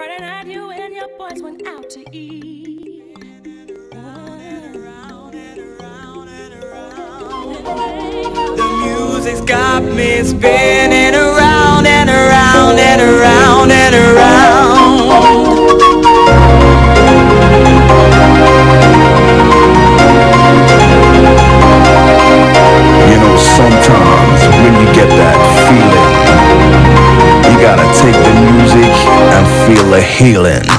Friday night, you and your boys went out to eat. The music's got me spinning around and around and around and around. You know, sometimes when you get that feeling, you gotta take the music and feel the healing.